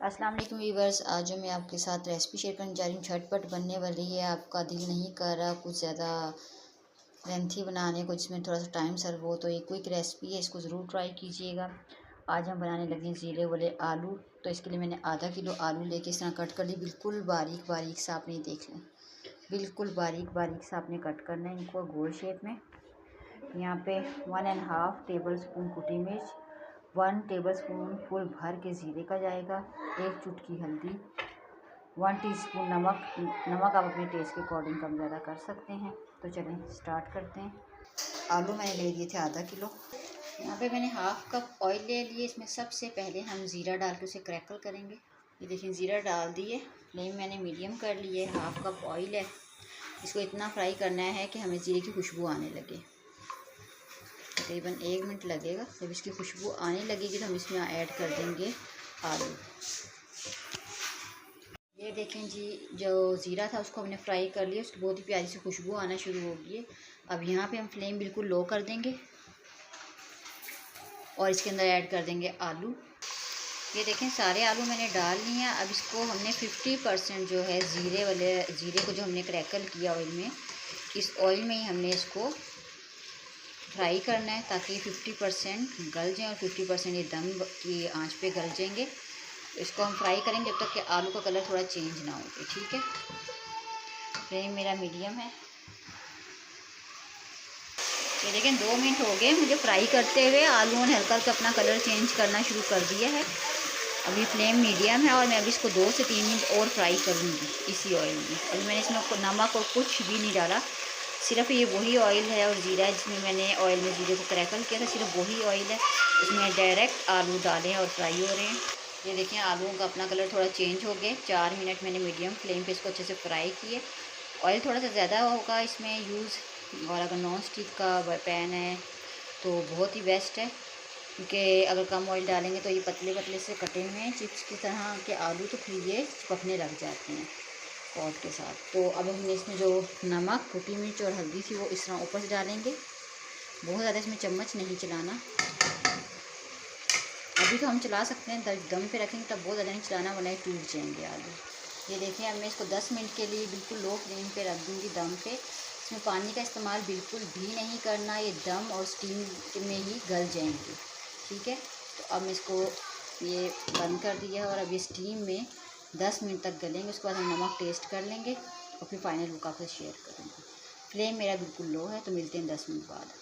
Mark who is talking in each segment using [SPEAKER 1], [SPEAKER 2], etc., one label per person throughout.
[SPEAKER 1] अस्सलाम वालेकुम वीवर्स। आज जो मैं आपके साथ रेसिपी शेयर करने जा रही हूँ, झटपट बनने वाली है। आपका दिल नहीं कर रहा कुछ ज़्यादा लेंथी बनाने को, जिसमें थोड़ा सा टाइम सर्व हो, तो एक क्विक रेसिपी है, इसको ज़रूर ट्राई कीजिएगा। आज हम बनाने लगे ज़ीरे वाले आलू। तो इसके लिए मैंने आधा किलो आलू लेके इस तरह कट कर ली। बिल्कुल बारीक बारीक सा आपने देख लें, बिल्कुल बारीक बारीक सा आपने कट करना है इनको गोल शेप में। यहाँ पे 1.5 टेबल स्पून कुटी मिर्च, 1 टेबलस्पून फुल भर के ज़ीरे का जाएगा, 1 चुटकी हल्दी, 1 टीस्पून नमक। नमक आप अपने टेस्ट के अकॉर्डिंग कम ज़्यादा कर सकते हैं। तो चलें स्टार्ट करते हैं। आलू मैंने ले लिए थे आधा किलो। यहाँ पे मैंने हाफ़ कप ऑयल ले लिए। इसमें सबसे पहले हम ज़ीरा डाल के उसे क्रैकल करेंगे। ये देखिए ज़ीरा डाल दिए, फ्लेम मैंने मीडियम कर ली है। हाफ़ कप ऑयल है, इसको इतना फ्राई करना है कि हमें ज़ीरे की खुशबू आने लगे। तकरीबन 1 मिनट लगेगा। जब इसकी खुशबू आने लगेगी तो हम इसमें ऐड कर देंगे आलू। ये देखें जी, जो ज़ीरा था उसको हमने फ्राई कर लिया, उसकी बहुत ही प्यारी सी खुशबू आना शुरू हो गई है। अब यहाँ पे हम फ्लेम बिल्कुल लो कर देंगे और इसके अंदर ऐड कर देंगे आलू। ये देखें सारे आलू मैंने डाल लिए हैं। अब इसको हमने 50% जो है ज़ीरे को जो हमने क्रैकल किया ऑयल में, इस ऑयल में ही हमने इसको फ्राई करना है ताकि 50% गल जाए और 50% ये दम की आंच पे गल जाएंगे। तो इसको हम फ्राई करेंगे जब तक कि आलू का कलर थोड़ा चेंज ना हो। ठीक है, फ्लेम मेरा मीडियम है। ये देखें 2 मिनट हो गए मुझे फ्राई करते हुए। आलू ने हल्का हल्का अपना कलर चेंज करना शुरू कर दिया है। अभी फ्लेम मीडियम है और मैं अभी इसको 2 से 3 मिनट और फ्राई करूँगी इसी ऑयल में। अभी मैंने इसमें नमक और कुछ भी नहीं डाला, सिर्फ ये वही ऑयल है और ज़ीरा है जिसमें मैंने ऑयल में ज़ीरे को क्रैकल किया था, सिर्फ वही ऑयल है। इसमें डायरेक्ट आलू डाले हैं और फ्राई हो रहे हैं। ये देखें आलूओं का अपना कलर थोड़ा चेंज हो गया। 4 मिनट मैंने मीडियम फ्लेम पे इसको अच्छे से फ्राई किए। ऑयल थोड़ा सा ज़्यादा होगा इसमें यूज़, और अगर नॉन स्टिक का पैन है तो बहुत ही बेस्ट है, क्योंकि अगर कम ऑयल डालेंगे तो ये पतले पतले से कटे हुए हैं चिप्स की तरह के आलू, तो फिर ये चिपकने लग जाते हैं पॉट के साथ। तो अब हमने इसमें जो नमक, कुटी मिर्च और हल्दी थी वो इस तरह ऊपर से डालेंगे। बहुत ज़्यादा इसमें चम्मच नहीं चलाना। अभी तो हम चला सकते हैं, दम पे रखेंगे तब बहुत ज़्यादा नहीं चलाना वरना टूट जाएंगे आलू। ये देखिए अब मैं इसको 10 मिनट के लिए बिल्कुल लो फ्लेम पे रख दूँगी दम पे। इसमें पानी का इस्तेमाल बिल्कुल भी नहीं करना, ये दम और स्टीम में ही गल जाएंगे। ठीक है, तो अब मैं इसको ये बंद कर दिया है और अब ये स्टीम में 10 मिनट तक गलेंगे। उसके बाद हम नमक टेस्ट कर लेंगे और फिर फाइनल लुक आपसे शेयर करेंगे। फ्लेम मेरा बिल्कुल लो है, तो मिलते हैं 10 मिनट बाद।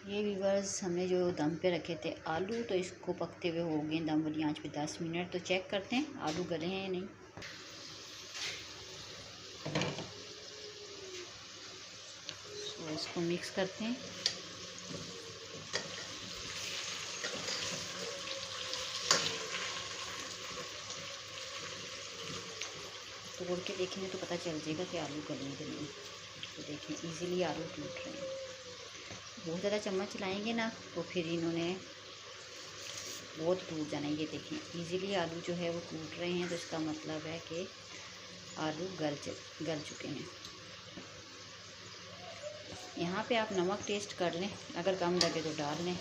[SPEAKER 1] ये व्यूअर्स हमने जो दम पे रखे थे आलू, तो इसको पकते हुए हो गए दम वाली आंच पे 10 मिनट। तो चेक करते हैं आलू गले हैं या नहीं। तो इसको मिक्स करते हैं। तोड़ के देखेंगे तो पता चल जाएगा कि आलू गले कि नहीं। तो देखें इजीली आलू टूट रहे हैं। बहुत ज़्यादा चम्मच चलाएंगे ना तो फिर इन्होंने बहुत टूट जाना है। ये देखें इजीली आलू जो है वो टूट रहे हैं, तो इसका मतलब है कि आलू गल चुके हैं। यहाँ पे आप नमक टेस्ट कर लें, अगर कम लगे तो डाल लें।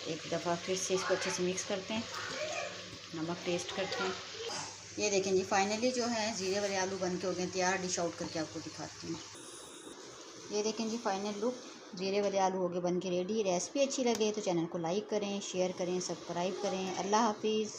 [SPEAKER 1] एक दफ़ा फिर से इसको अच्छे से मिक्स करते हैं, नमक टेस्ट करते हैं। ये देखें जी फाइनली जो है ज़ीरे वाले आलू बन के हो गए तैयार। डिश आउट करके आपको दिखाती हूँ। ये देखें जी फाइनल लुक, ज़ीरे वाले आलू हो गए बन के रेडी। रेसिपी अच्छी लगे तो चैनल को लाइक करें, शेयर करें, सब्सक्राइब करें। अल्लाह हाफिज़।